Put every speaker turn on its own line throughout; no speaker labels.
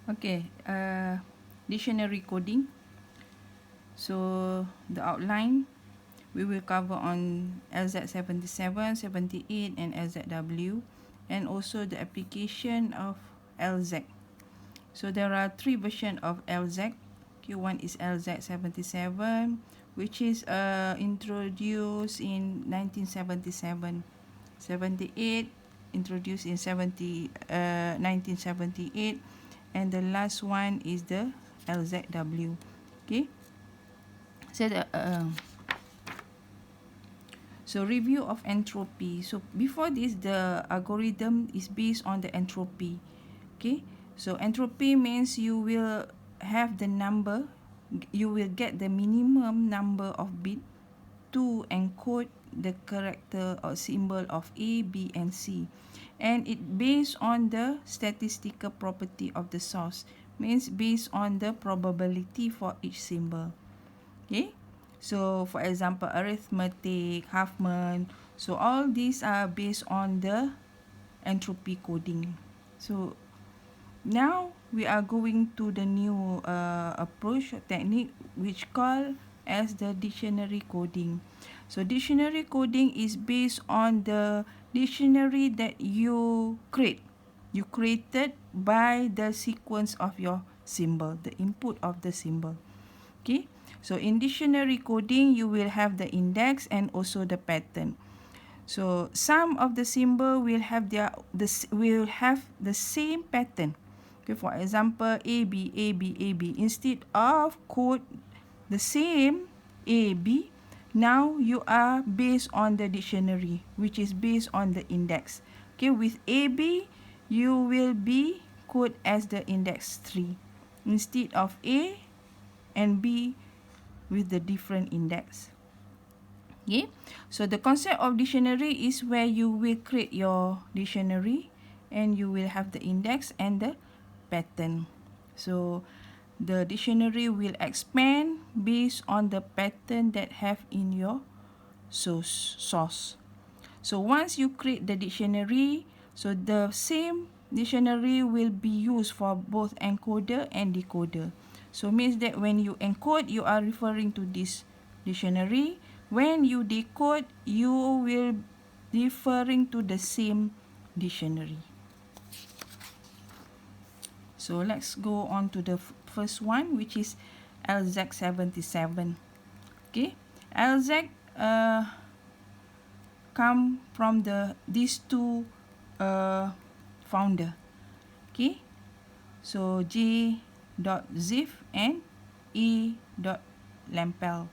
Okay, dictionary coding. So the outline we will cover on LZ77, 78 and LZW, and also the application of LZ. So there are three versions of LZ. Okay, one is LZ77, which is introduced in 1977. 78 introduced in 1978, and the last one is the LZW. Okay, so so review of entropy. So before this, the algorithm is based on the entropy. Okay, so entropy means you will have the number, you will get the minimum number of bit to encode the character or symbol of A, B, and C. And it based on the statistical property of the source, means based on the probability for each symbol. Okay, so for example, arithmetic, Huffman, so all these are based on the entropy coding. So now we are going to the new approach technique, which called as the dictionary coding. So dictionary coding is based on the dictionary that you create. You created by the sequence of your symbol, the input of the symbol. Okay, so in dictionary coding, you will have the index and also the pattern. So some of the symbol will have the same pattern. Okay, for example, A B A B A B. Instead of code the same A B, now you are based on the dictionary, which is based on the index. Okay, with A B, you will be code as the index 3 instead of A and B with the different index. Okay, so the concept of dictionary is where you will create your dictionary and you will have the index and the pattern. So the dictionary will expand based on the pattern that have in your source. So once you create the dictionary, so the same dictionary will be used for both encoder and decoder. So means that when you encode, you are referring to this dictionary. When you decode, you will referring to the same dictionary. So let's go on to the first one, which is LZ77. Okay, LZ come from these two founder. Okay, so J.Ziff and E.Lampel.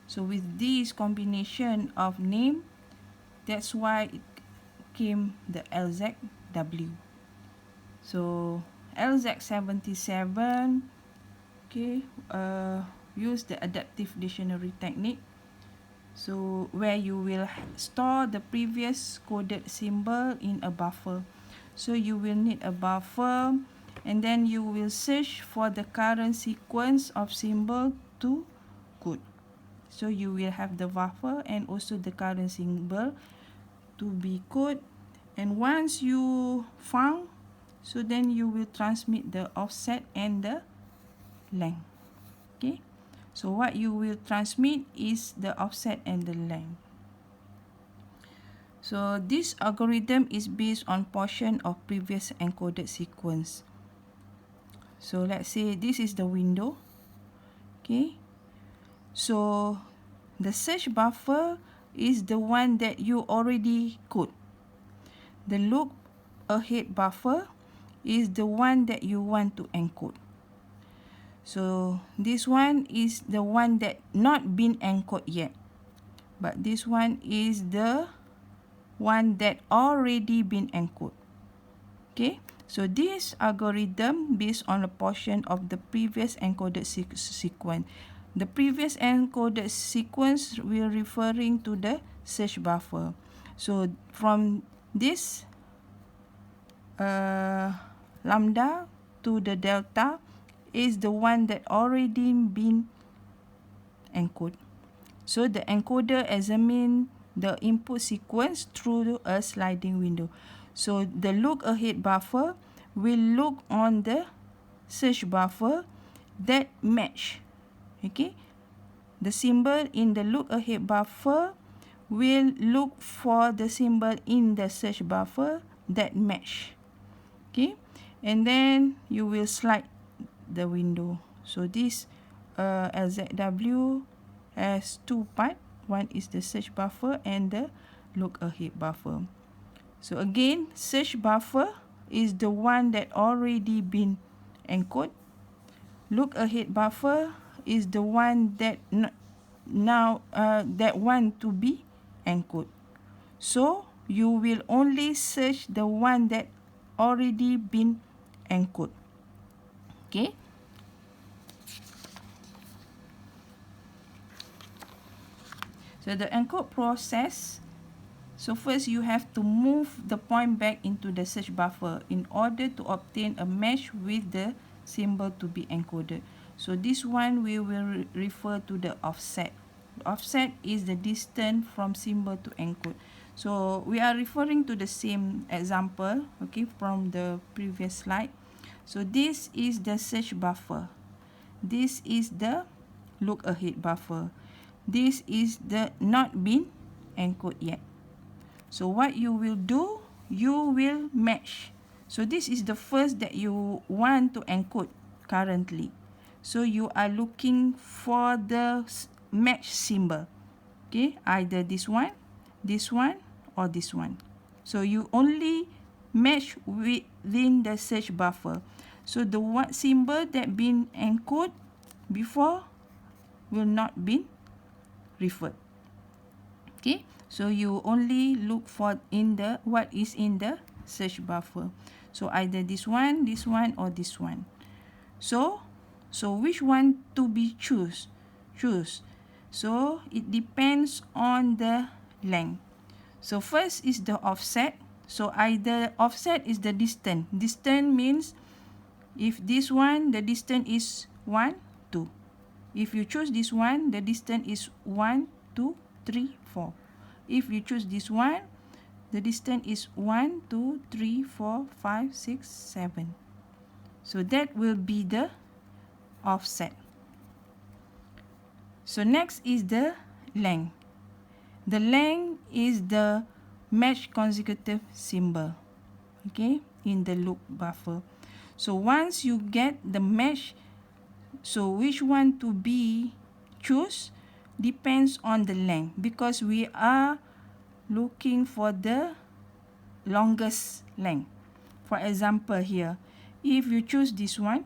So with this combination of name, that's why it came the LZW. So LZ77, okay, use the adaptive dictionary technique. So where you will store the previous coded symbol in a buffer. So you will need a buffer, and then you will search for the current sequence of symbol to code. So you will have the buffer and also the current symbol to be code. And once you found, so then you will transmit the offset and the length. Okay, so what you will transmit is the offset and the length. So this algorithm is based on portion of previous encoded sequence. So let's say this is the window. Okay, so the search buffer is the one that you already code. The look ahead buffer is the one that you want to encode. So this one is the one that not been encoded yet, but this one is the one that already been encoded. Okay, so this algorithm based on a portion of the previous encoded sequence. The previous encoded sequence will referring to the search buffer. So from this lambda to the delta is the one that already been encoded. So the encoder examine the input sequence through a sliding window. So the look ahead buffer will look on the search buffer that match. Okay, the symbol in the look ahead buffer will look for the symbol in the search buffer that match. Okay, and then you will slide the window. So this LZW has two parts. One is the search buffer and the look ahead buffer. So again, search buffer is the one that already been encoded. Look ahead buffer is the one that now that want to be encoded. So you will only search the one that already been encoded. Okay. So the encode process. So first you have to move the point back into the search buffer in order to obtain a match with the symbol to be encoded. So this one we will refer to the offset. Offset is the distance from symbol to encode. So we are referring to the same example, okay, from the previous slide. So this is the search buffer. This is the look ahead buffer. This is the not been encoded yet. So what you will do, you will match. So this is the first that you want to encode currently. So you are looking for the match symbol. Okay, either this one, or this one. So you only match within the search buffer. So the what symbol that been encoded before will not be referred. Okay, so you only look for in the what is in the search buffer. So either this one, or this one. So which one to be choose? So it depends on the length. So first is the offset. So either offset is the distance. Distance means if this one, the distance is 1, 2. If you choose this one, the distance is 1, 2, 3, 4. If you choose this one, the distance is 1, 2, 3, 4, 5, 6, 7. So that will be the offset. So next is the length. The length is the match consecutive symbol, okay, in the loop buffer. So once you get the match, so which one to be choose depends on the length, because we are looking for the longest length. For example here, if you choose this one,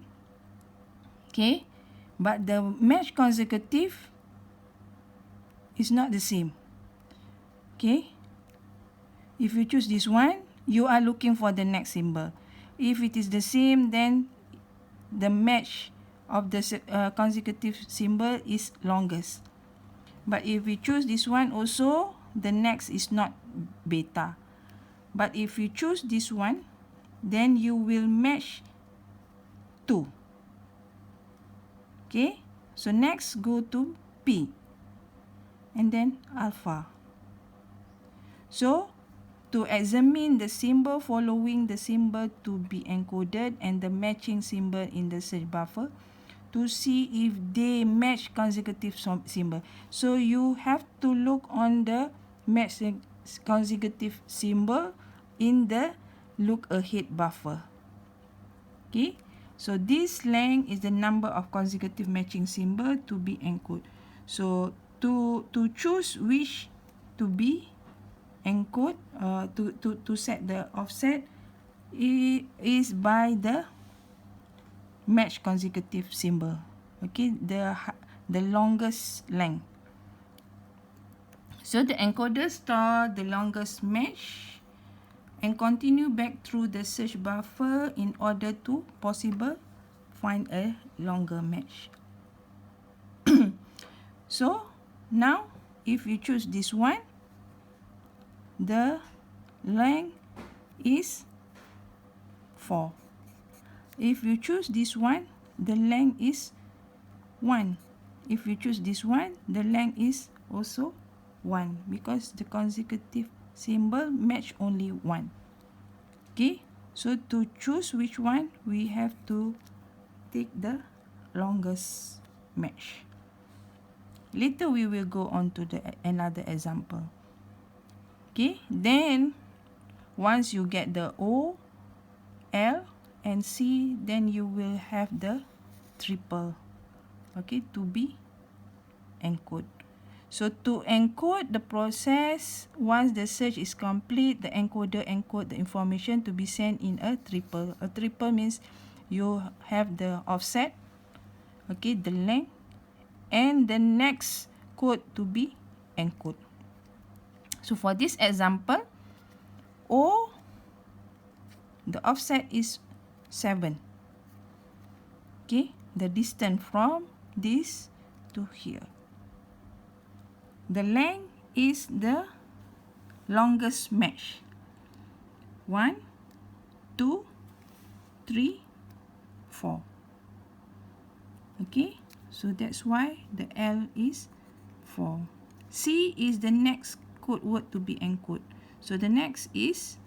okay, but the match consecutive is not the same. Okay, if you choose this one, you are looking for the next symbol. If it is the same, then the match of the consecutive symbol is longest. But if we choose this one also, the next is not beta. But if you choose this one, then you will match 2. Okay, so next go to P and then alpha. So to examine the symbol following the symbol to be encoded and the matching symbol in the search buffer, to see if they match consecutive symbol. So you have to look on the match consecutive symbol in the look ahead buffer. Okay, so this length is the number of consecutive matching symbol to be encoded. So to choose which to be encode, to set the offset, is by the match consecutive symbol. Okay, the longest length. So the encoder store the longest match and continue back through the search buffer in order to possible find a longer match. So now if you choose this one, the length is 4. If you choose this one, the length is 1. If you choose this one, the length is also 1, because the consecutive symbol match only 1. Okay, so to choose which one, we have to take the longest match. Later we will go on to the another example. Okay, then once you get the O, L and C, then you will have the triple, okay, to be encode. So to encode the process, once the search is complete, the encoder encode the information to be sent in a triple. A triple means you have the offset, okay, the length, and the next code to be encode. So for this example, O, the offset is 7. Okay, the distance from this to here. The length is the longest match. 1, 2, 3, 4. Okay, so that's why the L is 4. C is the next code word to be encoded. So the next is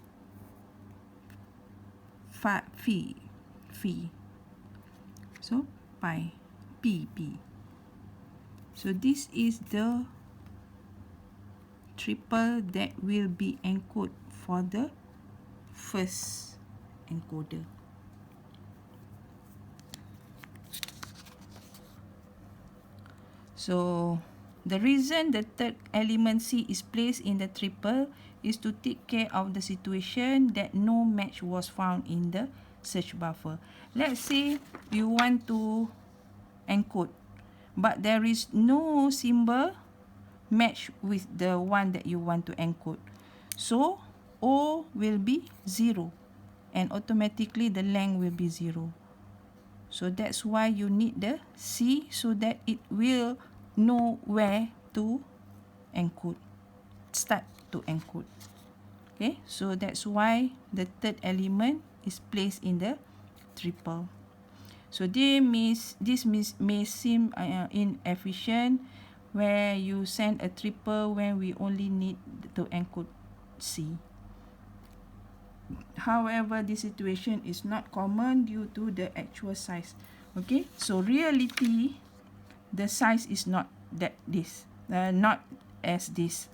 phi. So pi, P. So this is the triple that will be encoded for the first encoder. So the reason the third element C is placed in the triple is to take care of the situation that no match was found in the search buffer. Let's say you want to encode, but there is no symbol match with the one that you want to encode. So O will be 0 and automatically the length will be 0. So that's why you need the C so that it will know where to encode, start to encode. Okay, so that's why the third element is placed in the triple. So this may seem inefficient where you send a triple when we only need to encode C. However, this situation is not common due to the actual size. Okay, so reality, the size is not not as this.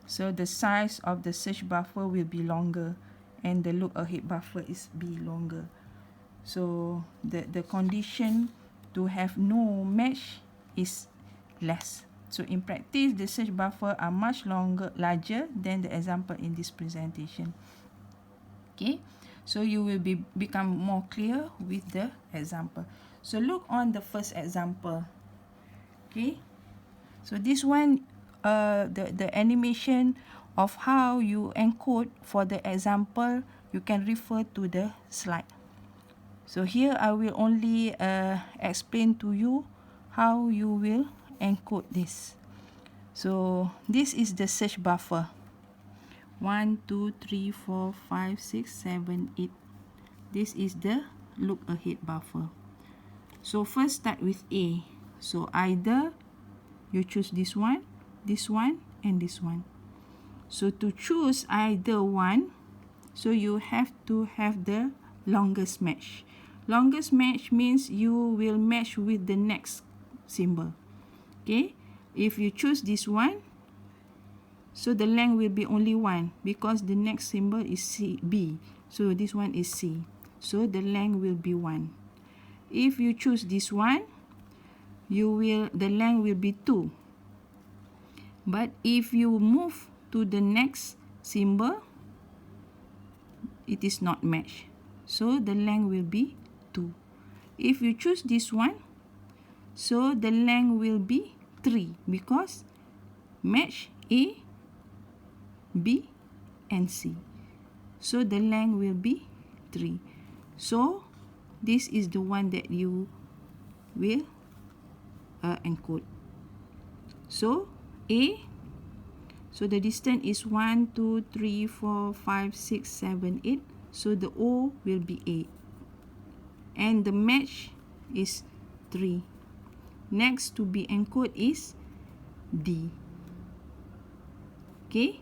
So the size of the search buffer will be longer and the look ahead buffer is be longer. So the condition to have no match is less. So in practice, the search buffer are much larger than the example in this presentation. Okay, so you will become more clear with the example. So look on the first example. Okay, so this one, the animation of how you encode for the example, you can refer to the slide. So here I will only explain to you how you will encode this. So this is the search buffer. 1, 2, 3, 4, 5, 6, 7, 8. This is the look ahead buffer. So first start with A. So either you choose this one, and this one. So to choose either one, so you have to have the longest match. Longest match means you will match with the next symbol. Okay, if you choose this one, so the length will be only 1 because the next symbol is B. So this one is C. So the length will be 1. If you choose this one, the length will be 2. But if you move to the next symbol, it is not matched. So the length will be 2. If you choose this one, so the length will be 3 because match A, B, and C. So the length will be 3. So this is the one that you will encode. So A, so the distance is 1, 2, 3, 4, 5, 6, 7, 8. So the O will be 8. And the match is 3. Next to be encoded is D. Okay.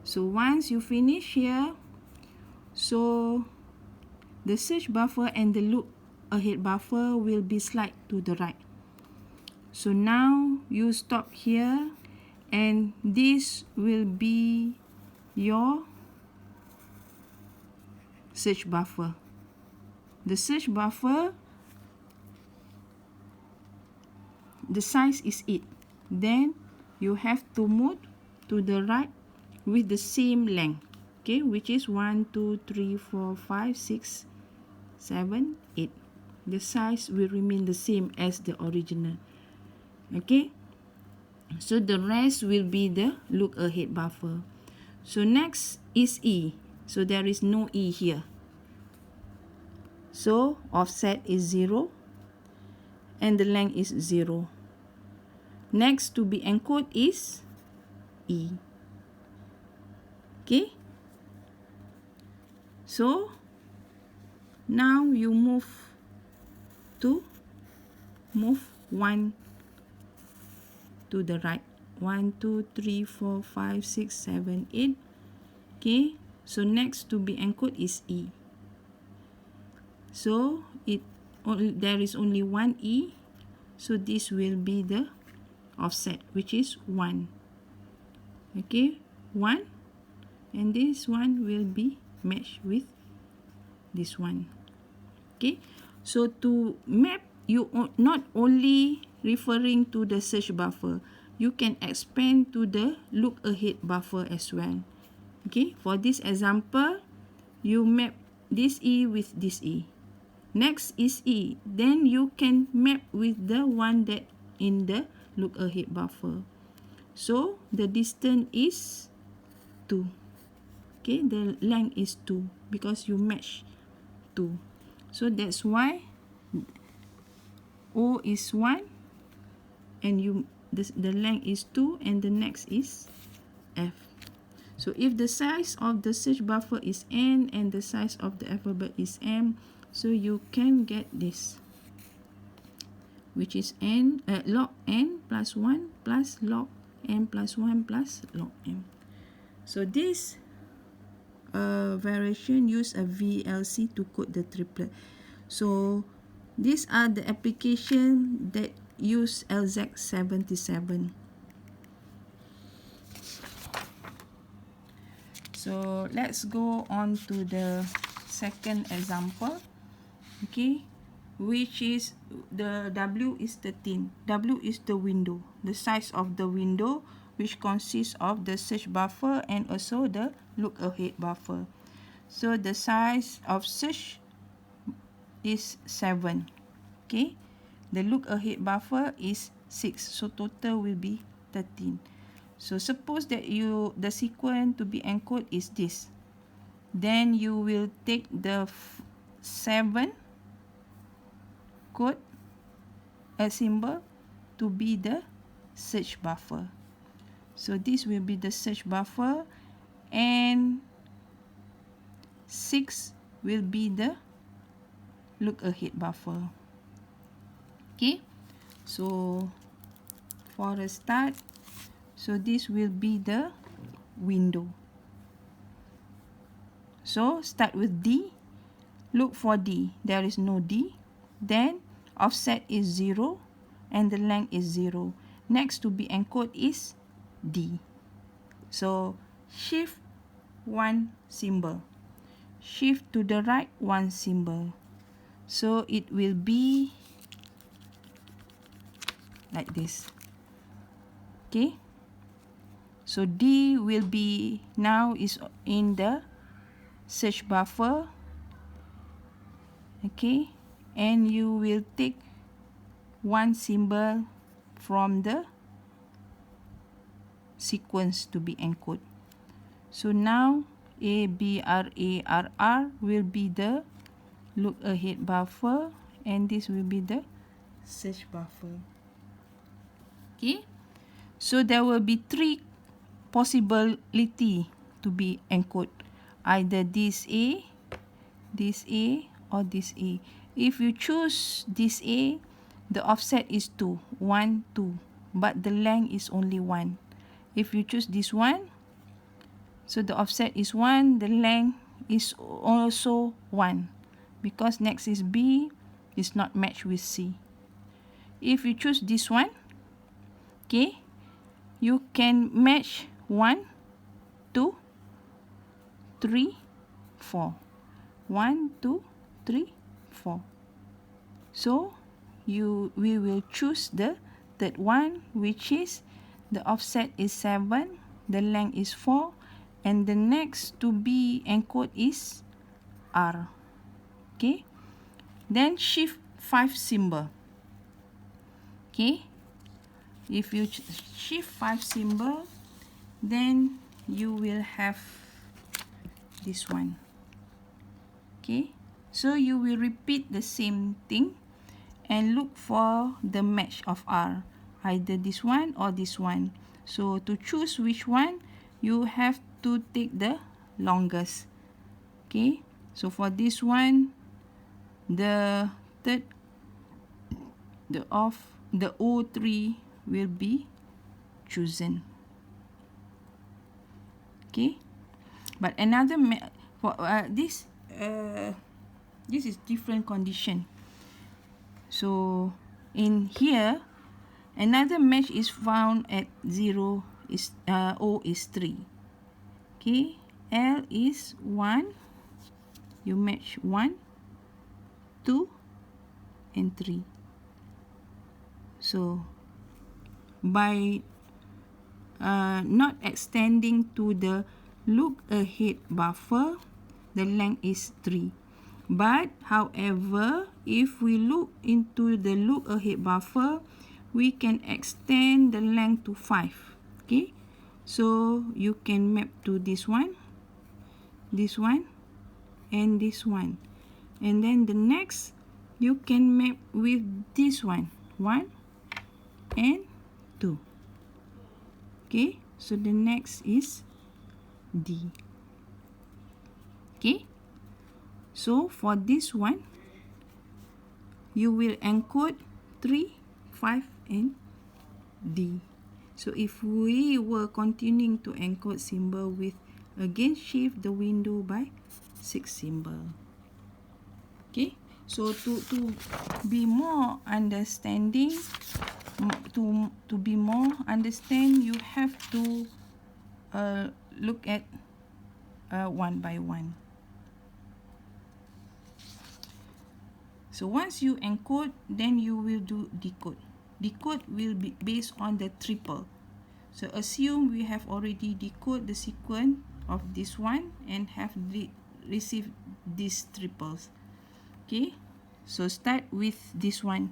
So once you finish here, so the search buffer and the look ahead buffer will be slide to the right. So now you stop here, and this will be your search buffer. The search buffer, the size is 8. Then you have to move to the right with the same length, okay, which is 1, 2, 3, 4, 5, 6, 7, 8. The size will remain the same as the original. Okay, so the rest will be the look ahead buffer. So next is E. So there is no E here. So offset is 0 and the length is 0. Next to be encoded is E. Okay, so now you move 1 to the right. 1, 2, 3, 4, 5, 6, 7, 8. Okay, so next to be encoded is E. So there is only one E, so this will be the offset, which is 1. Okay, 1, and this one will be matched with this one. Okay, so to map, you not only referring to the search buffer, you can expand to the look ahead buffer as well. Okay, for this example, you map this E with this E. Next is E. Then you can map with the one that in the look ahead buffer. So the distance is 2. Okay, the length is 2 because you match 2. So that's why O is 1 and the length is 2 and the next is F. So if the size of the search buffer is N and the size of the alphabet is M, so you can get this, which is N log N plus 1 plus log N plus 1 plus log M. So this variation use a VLC to code the triplet. So these are the application that use LZ77. So let's go on to the second example, okay, which is the W is 13. W is the window, the size of the window, which consists of the search buffer and also the look ahead buffer. So the size of search is 7. Okay, the look ahead buffer is 6, so total will be 13. So suppose that the sequence to be encoded is this, then you will take the 7 code a symbol to be the search buffer. So this will be the search buffer and 6 will be the look ahead buffer. Okay, so for a start, so this will be the window. So start with D, look for D, there is no D, then offset is 0 and the length is 0. Next to be encoded is D. So shift 1 symbol, shift to the right 1 symbol, so it will be like this. Okay, so D will be now is in the search buffer. Okay, and you will take 1 symbol from the sequence to be encoded. So now A, B, R, A, R, R will be the look ahead buffer and this will be the search buffer. Okay, so there will be 3 possibility to be encoded, either this A, or this A. If you choose this A, the offset is 2, 1, 2, but the length is only 1. If you choose this one, so the offset is 1, the length is also 1, because next is B, is not matched with C. If you choose this one, okay, you can match 1, 2, 3, 4. 1, 2, 3, 4. So we will choose the third one, which is the offset is 7, the length is 4, and the next to be encoded is R. Okay. Then shift 5 symbol. Okay. If you shift 5 symbol, then you will have this one. Okay. So you will repeat the same thing and look for the match of R, either this one or this one. So to choose which one, you have to take the longest. Okay, so for this one, the third, the O3 will be chosen. Okay, but another for this is different condition. So in here, another match is found at 0 is O is 3. Okay, L is 1. You match 1, 2, and 3. So by not extending to the look ahead buffer, the length is 3. But however, if we look into the look ahead buffer, we can extend the length to 5. Okay, so you can map to this one, and this one, and then the next you can map with this one, 1 and 2. Okay, so the next is D. Okay, so for this one, you will encode 3, 5, and D. So if we were continuing to encode symbol with, again shift the window by 6 symbol. Okay, so to be more understanding, to be more understand, you have to look at one by one. So once you encode, then you will do decode. Decode will be based on the triple. So assume we have already decoded the sequence of this one and have received these triples. Okay, so start with this one,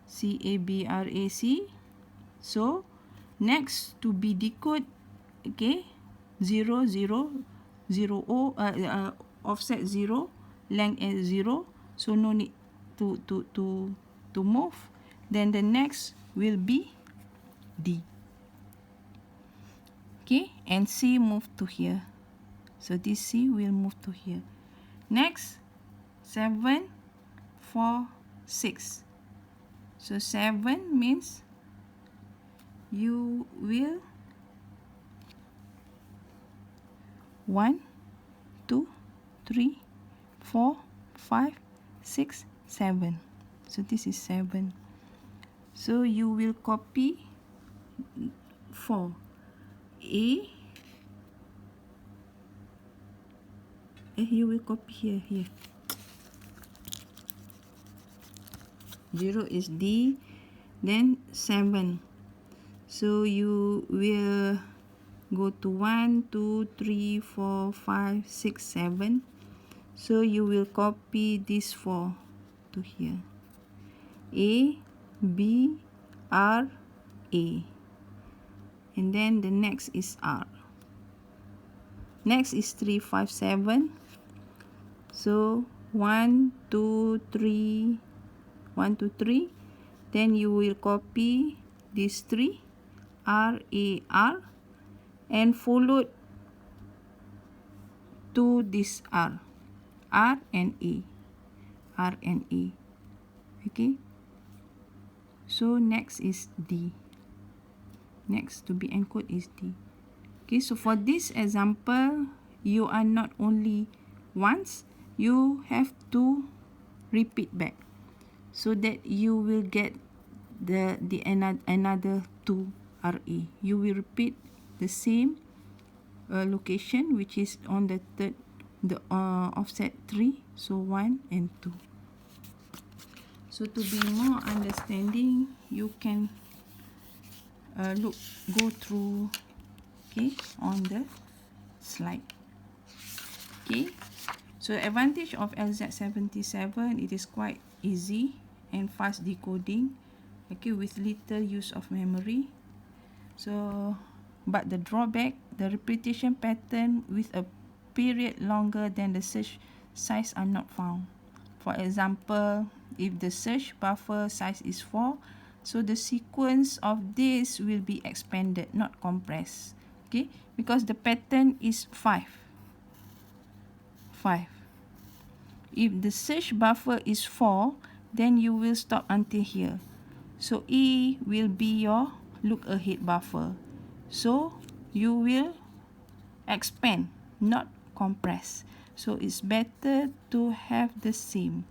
CABRAC. So next to be decoded, okay, 0, 0, 0, offset 0, length is 0. So no need to move. Then the next will be D. Okay, and C move to here. So this C will move to here. Next, 7, 4, 6. So 7 means you will 1, 2, 3, 4, 5, 6, 7. So this is 7. So you will copy 4. You will copy here. 0 is D, then 7. So you will go to 1, 2, 3, 4, 5, 6, 7. So you will copy this 4 to here. A, B, R, A. And then the next is R. Next is 3, 5, 7. So 1, 2, 3, 1, 2, 3. Then you will copy these 3, R, A, R, and followed to this R, R and A, R and A. Okay. So next is D. Next to be encoded is D. Okay, so for this example, you are not only once, you have to repeat back. so that you will get the another 2 RA. You will repeat the same location, which is on the third, the offset 3, so 1 and 2. So to be more understanding, you can go through, okay, on the slide. Okay, so advantage of LZ77, it is quite easy and fast decoding, okay, with little use of memory. So but the drawback, the repetition pattern with a period longer than the search size are not found. For example, if the search buffer size is 4, so the sequence of this will be expanded, not compressed. Okay, because the pattern is 5. If the search buffer is 4, then you will stop until here. So E will be your look ahead buffer. So you will expand, not compress. So it's better to have the same.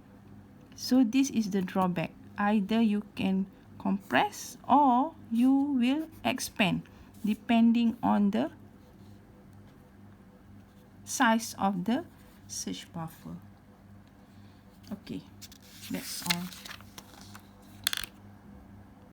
So this is the drawback. Either you can compress or you will expand depending on the size of the search buffer. Okay, that's all.